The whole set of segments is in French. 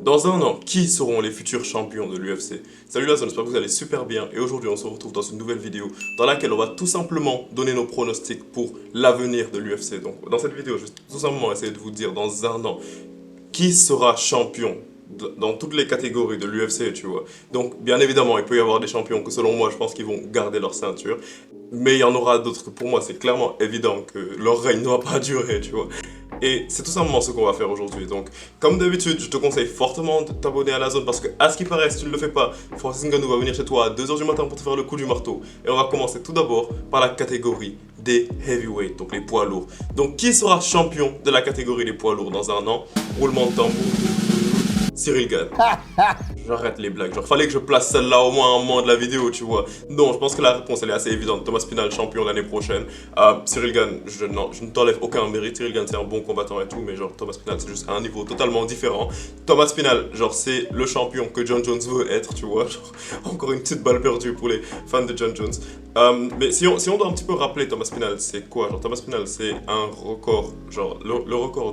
Dans un an, qui seront les futurs champions de l'UFC? Salut la zone, j'espère que vous allez super bien et aujourd'hui on se retrouve dans une nouvelle vidéo dans laquelle on va tout simplement donner nos pronostics pour l'avenir de l'UFC. Donc dans cette vidéo, je vais tout simplement essayer de vous dire dans un an qui sera champion dans toutes les catégories de l'UFC, tu vois. Donc bien évidemment, il peut y avoir des champions que selon moi, je pense qu'ils vont garder leur ceinture. Mais il y en aura d'autres que pour moi, c'est clairement évident que leur règne ne va pas durer, tu vois. Et c'est tout simplement ce qu'on va faire aujourd'hui. Donc, comme d'habitude, je te conseille fortement de t'abonner à la zone parce que, à ce qui paraît, si tu ne le fais pas, Francis Ngannou va venir chez toi à 2h du matin pour te faire le coup du marteau. Et on va commencer tout d'abord par la catégorie des heavyweight, donc les poids lourds. Donc, qui sera champion de la catégorie des poids lourds dans un an? Roulement de tambour. Cyril Gane. J'arrête les blagues, genre fallait que je place celle-là au moins à un moment de la vidéo, tu vois. Non, je pense que la réponse elle est assez évidente. Thomas Spinal champion l'année prochaine. Cyril Gane, je ne t'enlève aucun mérite. Cyril Gane c'est un bon combattant et tout, mais genre Thomas Spinal c'est juste un niveau totalement différent. Thomas Spinal, genre c'est le champion que John Jones veut être, tu vois. Genre, encore une petite balle perdue pour les fans de John Jones. Mais si on doit un petit peu rappeler Thomas Spinal, c'est quoi? Genre Thomas Spinal c'est un record, genre le record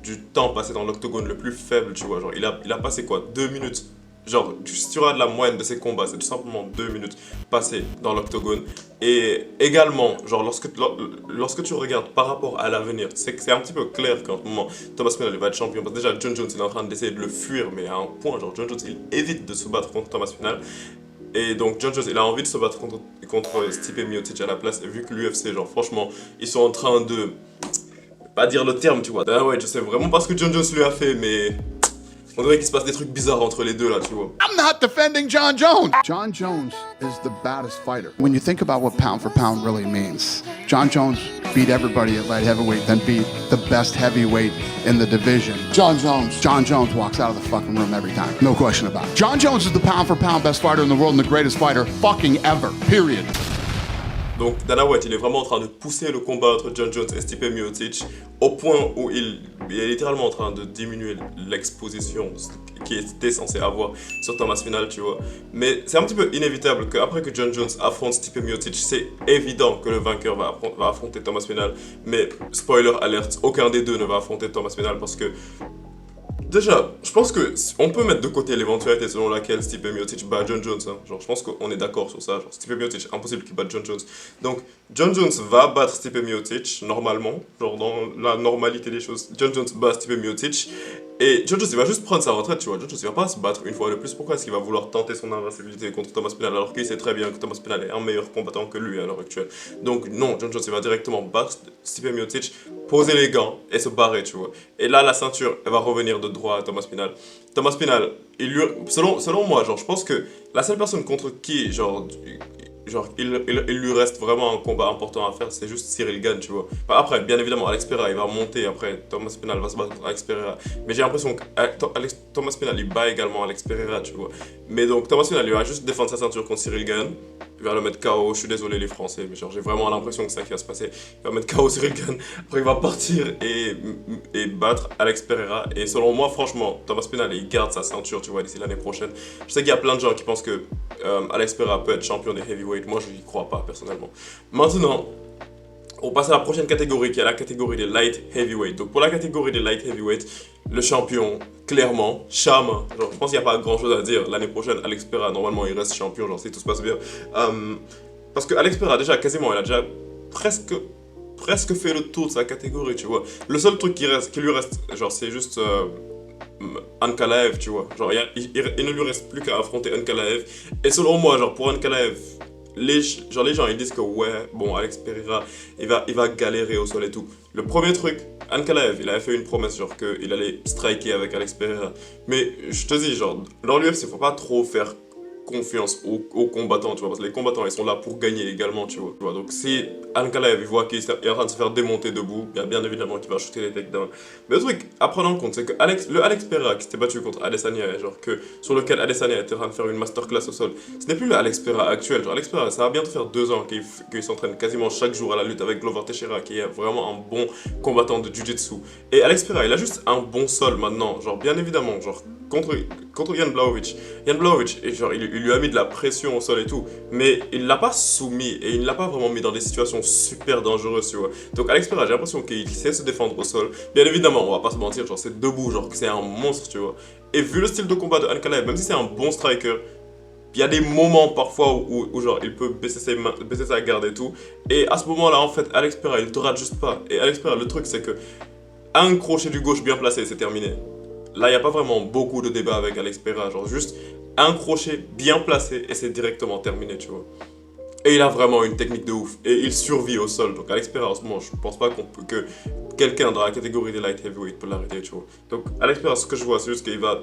du temps passé dans l'octogone le plus faible, tu vois. Genre il a passé quoi? 2 minutes. Genre, si tu regardes la moyenne de ses combats, c'est tout simplement 2 minutes passées dans l'octogone. Et également, genre, lorsque tu regardes par rapport à l'avenir, c'est un petit peu clair qu'en ce moment, Thomas Spinal va être champion. Parce que déjà, John Jones, il est en train d'essayer de le fuir, mais à un point, genre, John Jones, il évite de se battre contre Thomas Spinal. Et donc, John Jones, il a envie de se battre contre Stipe Miocic à la place. Et vu que l'UFC, genre, franchement, ils sont en train de... Pas dire le terme, tu vois. Ah ouais, je sais vraiment pas ce que John Jones lui a fait, mais... On dirait qu'il se passe des trucs bizarres entre les deux là, tu vois. I'm not defending John Jones. John Jones is the baddest fighter. When you think about what pound for pound really means, John Jones beat everybody at light heavyweight, then beat the best heavyweight in the division. John Jones walks out of the fucking room every time. No question about it. John Jones is the pound for pound best fighter in the world and the greatest fighter fucking ever. Period. Donc Dana White, il est vraiment en train de pousser le combat entre John Jones et Stipe Miocic au point où il est littéralement en train de diminuer l'exposition qui était censé avoir sur Thomas Spinal, tu vois. Mais c'est un petit peu inévitable qu'après que John Jones affronte Stipe Miocic, c'est évident que le vainqueur va affronter Thomas Spinal. Mais spoiler alert, aucun des deux ne va affronter Thomas Spinal parce que déjà, je pense que on peut mettre de côté l'éventualité selon laquelle Stipe Miocic bat John Jones. Hein. Genre, je pense qu'on est d'accord sur ça. Genre, Stipe Miocic, impossible qu'il batte John Jones. Donc, John Jones va battre Stipe Miocic, normalement. Genre, dans la normalité des choses. John Jones bat Stipe Miocic. Et John Jones, il va juste prendre sa retraite, tu vois. John Jones, il va pas se battre une fois de plus. Pourquoi est-ce qu'il va vouloir tenter son invincibilité contre Thomas Spinal alors qu'il sait très bien que Thomas Spinal est un meilleur combattant que lui à l'heure actuelle. Donc, non, John Jones, il va directement battre Stipe Miocic, poser les gants et se barrer, tu vois. Et là, la ceinture, elle va revenir de droit à Thomas Spinal. Thomas Spinal, selon moi, genre, je pense que la seule personne contre qui, genre, il lui reste vraiment un combat important à faire, c'est juste Cyril Gane, tu vois. Enfin, après, bien évidemment, Alex Pereira, il va monter, après, Thomas Spinal va se battre contre Alex Pereira. Mais j'ai l'impression que Thomas Spinal, il bat également Alex Pereira, tu vois. Mais donc, Thomas Spinal, il va juste défendre sa ceinture contre Cyril Gane. Il va le mettre KO, je suis désolé les Français, mais genre j'ai vraiment l'impression que c'est ça qui va se passer. Il va mettre KO Cyril Gane, après il va partir et battre Alex Pereira. Et selon moi, franchement, Thomas Spinal, il garde sa ceinture, tu vois, d'ici l'année prochaine. Je sais qu'il y a plein de gens qui pensent que Alex Pereira peut être champion des heavyweight. Moi, je n'y crois pas, personnellement. Maintenant, on passe à la prochaine catégorie, qui est la catégorie des light heavyweight. Donc pour la catégorie des light heavyweight, le champion, clairement, Chama. Genre, je pense qu'il n'y a pas grand chose à dire. L'année prochaine, Alex Pereira, normalement, il reste champion, genre si tout se passe bien. Parce que Alex Pereira, déjà, quasiment, il a déjà presque fait le tour de sa catégorie, tu vois. Le seul truc qui lui reste, genre, c'est juste Ankalaev, tu vois. Genre, il ne lui reste plus qu'à affronter Ankalaev. Et selon moi, genre, pour Ankalaev, les gens ils disent que ouais, bon, Alex Pereira, il va galérer au sol et tout. Le premier truc, Ankalaev, il avait fait une promesse, genre qu'il allait striker avec Alex Pereira. Mais je te dis, genre, dans l'UFC, faut pas trop faire confiance aux combattants, tu vois, parce que les combattants, ils sont là pour gagner également, tu vois. Donc si Ankalaev, il voit qu'il est en train de se faire démonter debout, bien évidemment qu'il va shooter les takedowns. Mais le truc à prendre en compte, c'est que le Alex Pereira qui s'était battu contre Adesanya, genre sur lequel Adesanya était en train de faire une masterclass au sol, ce n'est plus le Alex Pereira actuel. Genre Alex Pereira, ça va bientôt faire 2 ans qu'il s'entraîne quasiment chaque jour à la lutte avec Glover Teixeira, qui est vraiment un bon combattant de Jiu-Jitsu. Et Alex Pereira, il a juste un bon sol maintenant, genre bien évidemment, genre contre Jan Blachowicz. Jan Blachowicz, et genre, il il lui a mis de la pression au sol et tout, mais il ne l'a pas soumis et il ne l'a pas vraiment mis dans des situations super dangereuses, tu vois. Donc Alex Pereira, j'ai l'impression qu'il sait se défendre au sol. Bien évidemment, on va pas se mentir, genre c'est debout, genre que c'est un monstre, tu vois. Et vu le style de combat de Ankalaev, même si c'est un bon striker, il y a des moments parfois où genre il peut baisser ses mains, baisser sa garde et tout. Et à ce moment-là, en fait, Alex Pereira, il te rate juste pas. Et Alex Pereira, le truc c'est que un crochet du gauche bien placé, c'est terminé. Là, il n'y a pas vraiment beaucoup de débat avec Alex Pereira, genre juste un crochet bien placé et c'est directement terminé, tu vois. Et il a vraiment une technique de ouf. Et il survit au sol. Donc Alex Pereira, en ce moment, je pense pas que quelqu'un dans la catégorie des light heavyweight peut l'arrêter, tu vois. Donc Alex Pereira, ce que je vois, c'est juste qu'il va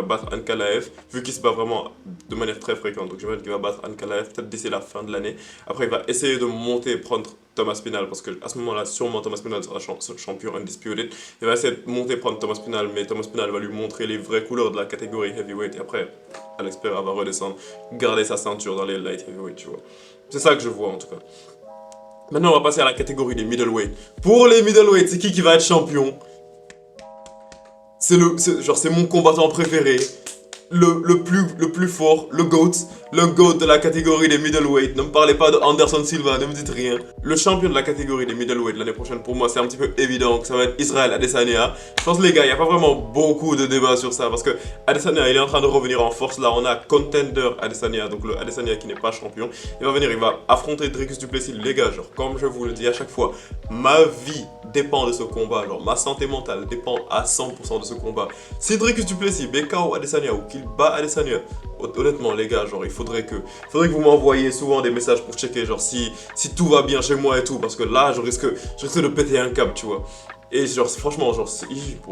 battre Ankalaev, vu qu'il se bat vraiment de manière très fréquente. Donc j'imagine qu'il va battre Ankalaev peut-être d'ici la fin de l'année. Après, il va essayer de monter et prendre Thomas Spinal, parce que à ce moment-là, sûrement Thomas Spinal sera champion undisputed. Il va essayer de monter et prendre Thomas Spinal, mais Thomas Spinal va lui montrer les vraies couleurs de la catégorie heavyweight. Et après, Alex Pereira va redescendre, garder sa ceinture dans les light heavyweight, tu vois. C'est ça que je vois en tout cas. Maintenant, on va passer à la catégorie des middleweight. Pour les middleweight, c'est qui va être champion? C'est mon combattant préféré. Le plus fort, le GOAT de la catégorie des middleweight. Ne me parlez pas de Anderson Silva, ne me dites rien. Le champion de la catégorie des middleweight l'année prochaine, pour moi, c'est un petit peu évident que ça va être Israel Adesanya. Je pense, les gars, il n'y a pas vraiment beaucoup de débats sur ça parce que Adesanya, il est en train de revenir en force. Là, on a Contender Adesanya, donc le Adesanya qui n'est pas champion. Il va venir, il va affronter Dricus du Plessis. Les gars, genre, comme je vous le dis à chaque fois, ma vie dépend de ce combat. Genre, ma santé mentale dépend à 100% de ce combat. Si Dricus du Plessis, BKO Adesanya ou qu'il bat Adesanya, honnêtement les gars, genre il faudrait que vous m'envoyiez souvent des messages pour checker genre si tout va bien chez moi et tout, parce que là je risque de péter un câble, tu vois. Et genre franchement genre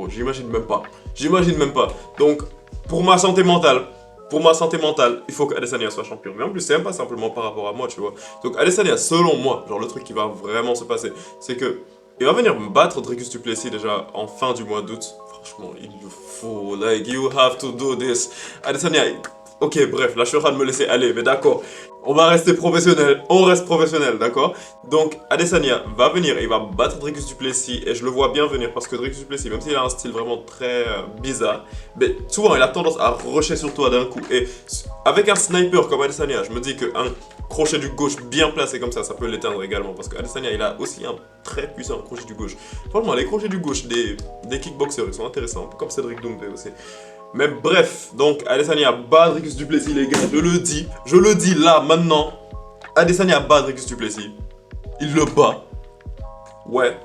j'imagine même pas. Donc pour ma santé mentale, il faut que Adesanya soit champion. Mais en plus, c'est même pas simplement par rapport à moi, tu vois. Donc Adesanya, selon moi, genre le truc qui va vraiment se passer, c'est que il va venir me battre Dricus du Plessis déjà en fin du mois d'août. Franchement, il le faut. Like, you have to do this. Adesanya, ok, bref, là je suis en train de me laisser aller, mais d'accord. On va rester professionnel, on reste professionnel, d'accord? Donc Adesanya va venir, il va battre Dricus du Plessis et je le vois bien venir parce que Dricus du Plessis, même s'il a un style vraiment très bizarre, mais souvent il a tendance à rusher sur toi d'un coup. Et avec un sniper comme Adesanya, je me dis qu'un crochet du gauche bien placé comme ça peut l'éteindre également parce qu'Adesanya il a aussi un très puissant crochet du gauche. Franchement, les crochets du gauche des kickboxers ils sont intéressants, comme Cédric Doumbé aussi. Mais bref, donc Adesanya bat Dricus du Plessis, les gars, je le dis là, maintenant. Adesanya bat Dricus du Plessis. Il le bat. Ouais.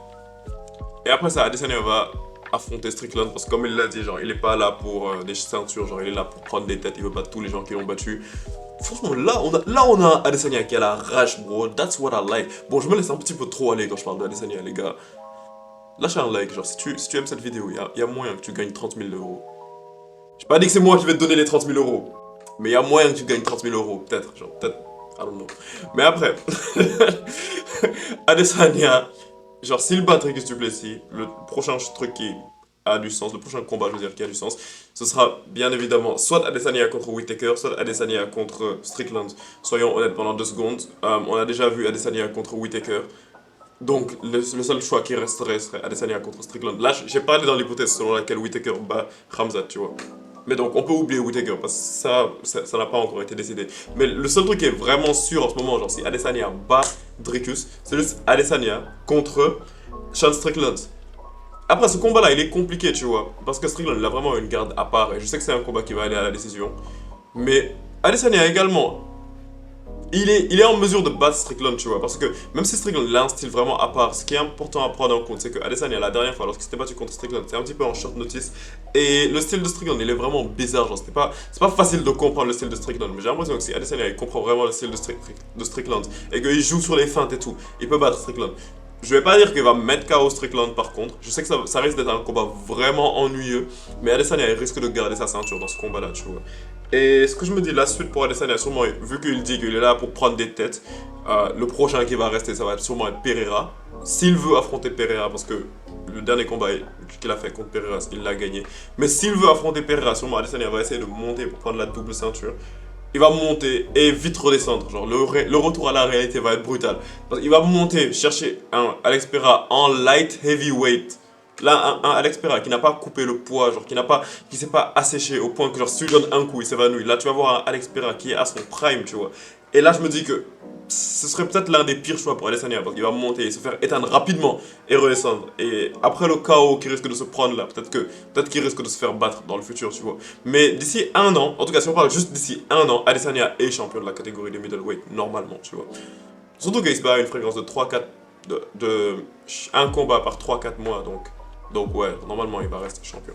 Et après ça, Adesanya va affronter Strickland parce que comme il l'a dit, genre, il est pas là pour des ceintures, genre, il est là pour prendre des têtes, il veut battre tous les gens qui l'ont battu. Franchement, là, on a Adesanya qui a la rage, bro. That's what I like. Bon, je me laisse un petit peu trop aller quand je parle d'Adesanya, les gars. Lâche un like, genre, si tu aimes cette vidéo, il y a moyen que tu gagnes 30 000 euros. J'ai pas dit que c'est moi qui vais te donner les 30 000 euros. Mais il y a moyen que tu gagnes 30 000 euros. Peut-être. I don't know. Mais après. Adesanya. Genre, s'il bat Dricus du Plessis, le prochain truc qui a du sens, le prochain combat, je veux dire, qui a du sens, ce sera bien évidemment soit Adesanya contre Whittaker, soit Adesanya contre Strickland. Soyons honnêtes pendant 2 secondes. On a déjà vu Adesanya contre Whittaker. Donc, le seul choix qui resterait serait Adesanya contre Strickland. Là, j'ai parlé dans l'hypothèse selon laquelle Whittaker bat Khamzat, tu vois. Mais donc, on peut oublier Whittaker parce que ça n'a pas encore été décidé. Mais le seul truc qui est vraiment sûr en ce moment, genre si Adesanya bat Dricus, c'est juste Adesanya contre Sean Strickland. Après, ce combat-là, il est compliqué, tu vois. Parce que Strickland, il a vraiment une garde à part. Et je sais que c'est un combat qui va aller à la décision. Mais Adesanya également, il est en mesure de battre Strickland, tu vois, parce que même si Strickland il a un style vraiment à part, ce qui est important à prendre en compte, c'est que Adesanya, la dernière fois, lorsqu'il s'était battu contre Strickland, c'était un petit peu en short notice, et le style de Strickland, il est vraiment bizarre, genre, c'est pas facile de comprendre le style de Strickland, mais j'ai l'impression que si Adesanya, il comprend vraiment le style de Strickland, et qu'il joue sur les feintes et tout, il peut battre Strickland. Je vais pas dire qu'il va mettre KO Strickland par contre, je sais que ça risque d'être un combat vraiment ennuyeux, mais Adesanya, il risque de garder sa ceinture dans ce combat-là, tu vois. Et ce que je me dis, la suite pour Adesanya, sûrement, vu qu'il dit qu'il est là pour prendre des têtes, le prochain qui va rester, ça va sûrement être Pereira. S'il veut affronter Pereira, parce que le dernier combat qu'il a fait contre Pereira, il l'a gagné. Mais s'il veut affronter Pereira, sûrement Adesanya va essayer de monter pour prendre la double ceinture. Il va monter et vite redescendre. Genre, le retour à la réalité va être brutal. Il va monter, chercher un Alex Pereira en light heavyweight. Là, un Alex Pereira qui n'a pas coupé le poids, genre qui s'est pas asséché au point que genre si tu lui donnes un coup, il s'évanouit. Là, tu vas voir un Alex Pereira qui est à son prime, tu vois. Et là, je me dis que ce serait peut-être l'un des pires choix pour Adesanya parce qu'il va monter et se faire éteindre rapidement et redescendre. Et après le chaos qui risque de se prendre là, peut-être qu'il risque de se faire battre dans le futur, tu vois. Mais d'ici un an, en tout cas, si on parle juste d'ici un an, Adesanya est champion de la catégorie des middleweight, normalement, tu vois. Surtout qu'il se bat à une fréquence de 3-4, un combat par 3-4 mois, donc ouais, normalement, il va rester champion.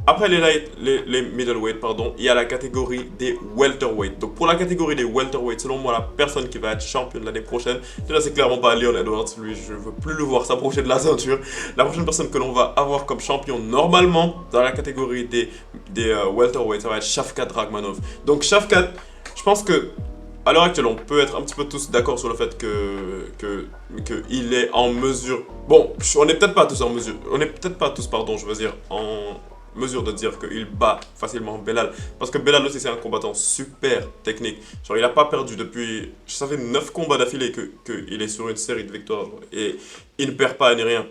Après les middleweight, pardon, il y a la catégorie des welterweight. Donc pour la catégorie des welterweight, selon moi, la personne qui va être championne l'année prochaine, déjà c'est clairement pas Leon Edwards, lui je veux plus le voir s'approcher de la ceinture. La prochaine personne que l'on va avoir comme champion normalement dans la catégorie des welterweight, ça va être Shavkat Rakhmonov. Donc Shavkat, je pense que à l'heure actuelle, on peut être un petit peu tous d'accord sur le fait que il est en mesure. Bon, on n'est peut-être pas tous en mesure. On n'est peut-être pas tous, pardon, je veux dire, en mesure de dire qu'il bat facilement Belal. Parce que Belal aussi, c'est un combattant super technique. Genre, il n'a pas perdu depuis. Ça fait 9 combats d'affilée qu'il est sur une série de victoires. Et il ne perd pas ni rien.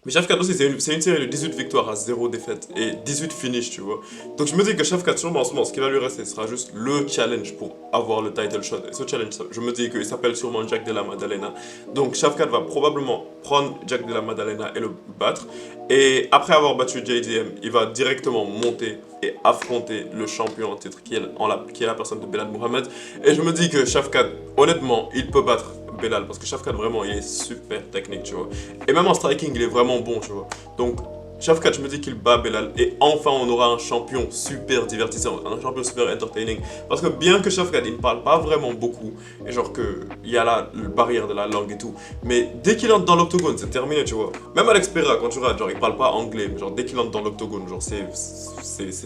Mais Shavkat aussi, c'est une série de 18 victoires à 0 défaite et 18 finishes, tu vois. Donc je me dis que Shavkat, sûrement en ce moment, ce qui va lui rester sera juste le challenge pour avoir le title shot. Et ce challenge, je me dis qu'il s'appelle sûrement Jack Della Maddalena. Donc Shavkat va probablement prendre Jack Della Maddalena et le battre. Et après avoir battu JDM, il va directement monter et affronter le champion en titre qui est la personne de Belal Muhammad. Et je me dis que Shavkat, honnêtement, il peut battre Belal parce que Shavkat vraiment il est super technique, tu vois. Et même en striking il est vraiment bon, tu vois. Donc Shavkat, je me dis qu'il bat Belal et enfin on aura un champion super divertissant, un champion super entertaining. Parce que bien que Shavkat il ne parle pas vraiment beaucoup et genre que il y a la barrière de la langue et tout, mais dès qu'il entre dans l'octogone c'est terminé, tu vois. Même Alex Pereira quand tu regardes, genre il parle pas anglais, mais genre dès qu'il entre dans l'octogone, genre c'est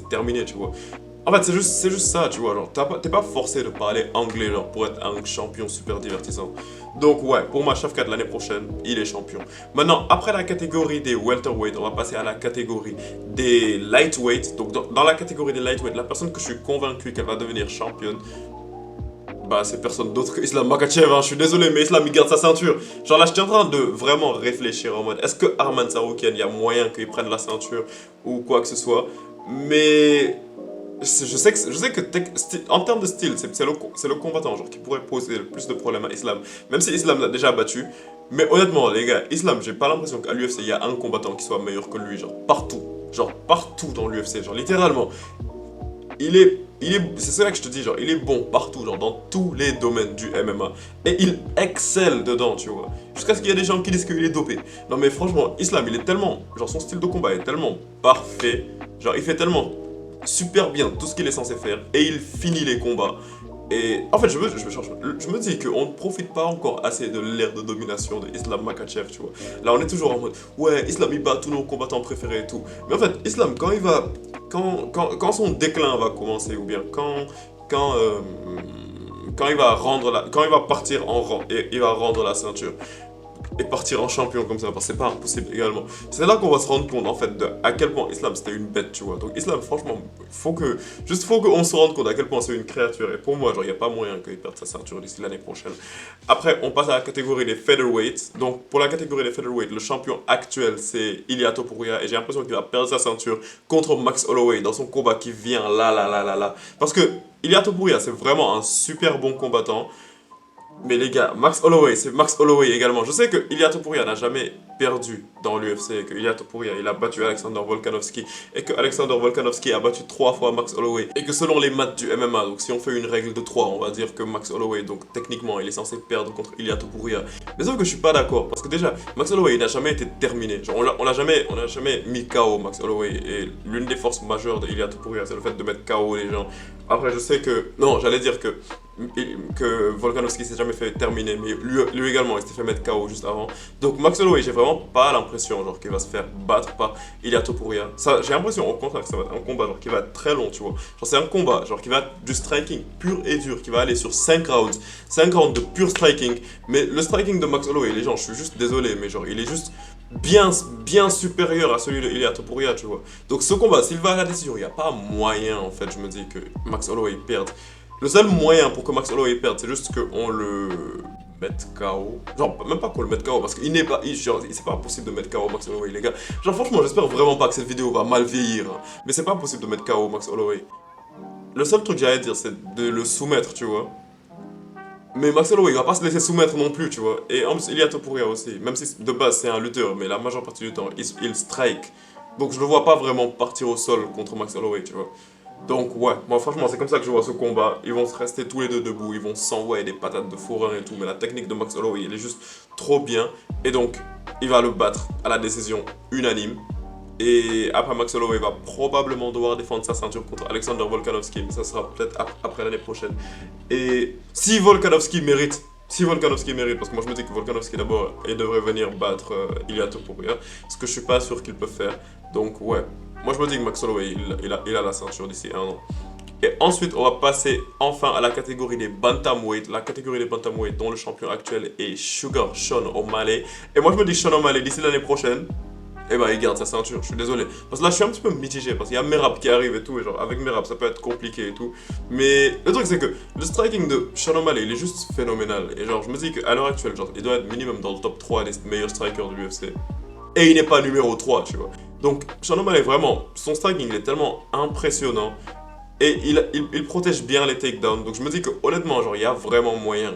terminé, tu vois. En fait, c'est juste ça, tu vois, genre, t'es pas forcé de parler anglais, genre, pour être un champion super divertissant. Donc, ouais, pour moi, Shavkat, l'année prochaine, il est champion. Maintenant, après la catégorie des welterweight, on va passer à la catégorie des lightweight. Donc, dans la catégorie des lightweight, la personne que je suis convaincu qu'elle va devenir championne, bah, c'est personne d'autre que Islam Makhachev, hein. Je suis désolé, mais Islam, il garde sa ceinture. Genre là, j'étais en train de vraiment réfléchir en mode, est-ce que Arman Tsarukyan, il y a moyen qu'il prenne la ceinture ou quoi que ce soit. Mais je sais que en termes de style, c'est le combattant genre, qui pourrait poser le plus de problèmes à Islam. Même si Islam l'a déjà battu. Mais honnêtement, les gars, Islam, j'ai pas l'impression qu'à l'UFC, il y a un combattant qui soit meilleur que lui. Genre partout. Genre partout dans l'UFC. Genre littéralement. C'est ça que je te dis, genre, il est bon partout, genre, dans tous les domaines du MMA. Et il excelle dedans, tu vois. Jusqu'à ce qu'il y ait des gens qui disent qu'il est dopé. Non, mais franchement, Islam, il est tellement. Genre, son style de combat est tellement parfait. Genre, il fait tellement super bien tout ce qu'il est censé faire. Et il finit les combats. Et en fait, je me dis qu'on ne profite pas encore assez de l'ère de domination de Islam Makhachev, tu vois. Là, on est toujours en mode, ouais, Islam, il bat tous nos combattants préférés et tout. Mais en fait, Islam, quand son déclin va commencer, ou bien quand il va partir en rang et il va rendre la ceinture, et partir en champion comme ça, parce que c'est pas impossible également. C'est là qu'on va se rendre compte en fait de à quel point Islam c'était une bête, tu vois. Donc Islam, franchement, faut qu'on se rende compte à quel point c'est une créature. Et pour moi, genre, il n'y a pas moyen qu'il perde sa ceinture d'ici l'année prochaine. Après, on passe à la catégorie des featherweights. Donc pour la catégorie des featherweights, le champion actuel c'est Ilia Topuria et j'ai l'impression qu'il va perdre sa ceinture contre Max Holloway dans son combat qui vient là. Parce que Ilia Topuria, c'est vraiment un super bon combattant. Mais les gars, Max Holloway, c'est Max Holloway également. Je sais que Ilia Topuria n'a jamais perdu dans l'UFC, et que Ilia Topuria, il a battu Alexander Volkanovski, et que Alexander Volkanovski a battu 3 fois Max Holloway, et que selon les maths du MMA, donc si on fait une règle de 3, on va dire que Max Holloway, donc techniquement, il est censé perdre contre Ilia Topuria. Mais sauf que je suis pas d'accord, parce que déjà, Max Holloway, il n'a jamais été terminé. Genre, on l'a jamais mis KO, Max Holloway, et l'une des forces majeures de Ilia Topuria, c'est le fait de mettre KO les gens. Après, je sais que... Non, j'allais dire que Volkanovski s'est jamais fait terminer, mais lui également il s'était fait mettre KO juste avant. Donc Max Holloway, j'ai vraiment pas l'impression genre qu'il va se faire battre par Ilia Topuria. Ça, j'ai l'impression au contraire que ça va être un combat genre qui va être très long, tu vois. Genre c'est un combat genre qui va être du striking pur et dur, qui va aller sur 5 rounds, 5 rounds de pur striking. Mais le striking de Max Holloway, les gens, je suis juste désolé, mais genre il est juste bien supérieur à celui de Ilia Topuria, tu vois. Donc ce combat, s'il va à la décision, il n'y a pas moyen en fait, je me dis que Max Holloway perde. Le seul moyen pour que Max Holloway perde, c'est juste qu'on le mettre KO. Genre, même pas qu'on le mette KO, parce qu'il n'est pas. C'est pas possible de mettre KO Max Holloway, les gars. Genre, franchement, j'espère vraiment pas que cette vidéo va mal vieillir. Hein. Mais c'est pas possible de mettre KO Max Holloway. Le seul truc que j'allais dire, c'est de le soumettre, tu vois. Mais Max Holloway, il va pas se laisser soumettre non plus, tu vois. Et en plus, Ilia Topuria aussi. Même si de base, c'est un lutteur, mais la majeure partie du temps, il strike. Donc, je le vois pas vraiment partir au sol contre Max Holloway, tu vois. Donc ouais, moi franchement c'est comme ça que je vois ce combat. Ils vont se rester tous les deux debout, ils vont s'envoyer des patates de forain et tout. Mais la technique de Max Holloway, elle est juste trop bien. Et donc, il va le battre à la décision unanime. Et après Max Holloway va probablement devoir défendre sa ceinture contre Alexander Volkanovski. Mais ça sera peut-être après l'année prochaine. Et si Volkanovski mérite, parce que moi je me dis que Volkanovski d'abord, il devrait venir battre Ilia Topuria. Ce que je suis pas sûr qu'il peut faire. Donc ouais, moi je me dis que Max Holloway, il a la ceinture d'ici 1 an. Et ensuite, on va passer enfin à la catégorie des bantamweight. La catégorie des bantamweight dont le champion actuel est Sugar Sean O'Malley. Et moi je me dis que Sean O'Malley d'ici l'année prochaine, eh ben il garde sa ceinture, je suis désolé. Parce que là je suis un petit peu mitigé, parce qu'il y a Merab qui arrive et tout, et genre avec Merab ça peut être compliqué et tout. Mais le truc c'est que le striking de Sean O'Malley il est juste phénoménal. Et genre je me dis qu'à l'heure actuelle, genre il doit être minimum dans le top 3 des meilleurs strikers de l'UFC. Et il n'est pas numéro 3, tu vois. Donc Sean O'Malley vraiment, son striking il est tellement impressionnant. Et il protège bien les takedowns. Donc je me dis que honnêtement, genre il y a vraiment moyen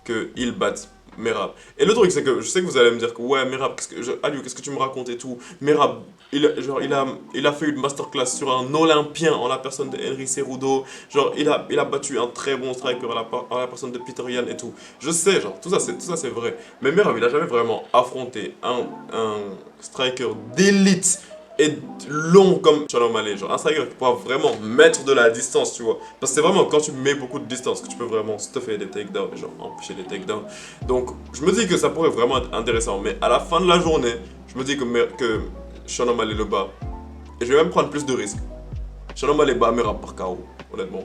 qu'il batte Merab. Et le truc c'est que je sais que vous allez me dire que ouais Merab, qu'est-ce que tu me racontes et tout. Merab, il a fait une masterclass sur un Olympien en la personne de Henry Cejudo. Genre il a battu un très bon striker en la personne de Peter Yan et tout. Je sais, genre tout ça c'est vrai. Mais Merab il a jamais vraiment affronté un striker d'élite et long comme Sean O'Malley, genre un striker qui pourra vraiment mettre de la distance, tu vois. Parce que c'est vraiment quand tu mets beaucoup de distance que tu peux vraiment stuffer des takedowns et genre empêcher les takedowns. Donc je me dis que ça pourrait vraiment être intéressant, mais à la fin de la journée, je me dis que Sean O'Malley le bat. Et je vais même prendre plus de risques. Sean O'Malley bat Merab par KO, honnêtement.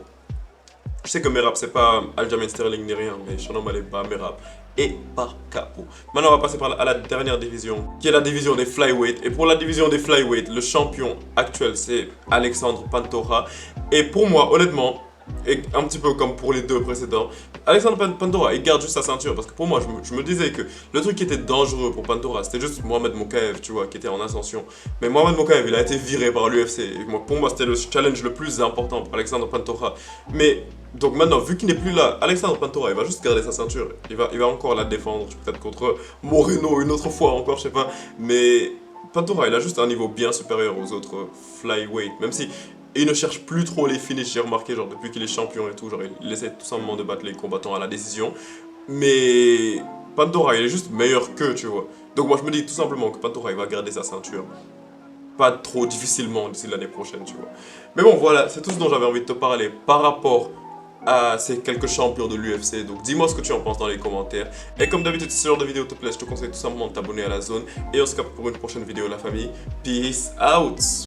Je sais que Merab c'est pas Aljamain Sterling ni rien, mais Sean O'Malley bat Merab et par KO. Maintenant on va passer à la dernière division, qui est la division des flyweight. Et pour la division des flyweight, le champion actuel c'est Alexandre Pantoja. Et pour moi, honnêtement, et un petit peu comme pour les deux précédents, Alexandre Pantoja il garde juste sa ceinture. Parce que pour moi, je me disais que le truc qui était dangereux pour Pantoja, c'était juste Mohamed Mokaev, tu vois, qui était en ascension. Mais Mohamed Mokaev, il a été viré par l'UFC. Pour moi, c'était le challenge le plus important pour Alexandre Pantoja. Mais donc maintenant, vu qu'il n'est plus là, Alexandre Pantoja, il va juste garder sa ceinture. Il va encore la défendre, peut-être contre Moreno une autre fois encore, je sais pas. Mais Pantoja, il a juste un niveau bien supérieur aux autres flyweight. Même si il ne cherche plus trop les finishes, j'ai remarqué, genre depuis qu'il est champion et tout, genre il essaie tout simplement de battre les combattants à la décision. Mais Pantoja, il est juste meilleur qu'eux, tu vois. Donc moi je me dis tout simplement que Pantoja, il va garder sa ceinture. Pas trop difficilement d'ici l'année prochaine, tu vois. Mais bon, voilà, c'est tout ce dont j'avais envie de te parler par rapport à ces quelques champions de l'UFC. Donc dis-moi ce que tu en penses dans les commentaires. Et comme d'habitude, si ce genre de vidéo te plaît, je te conseille tout simplement de t'abonner à la zone. Et on se capte pour une prochaine vidéo, la famille. Peace out!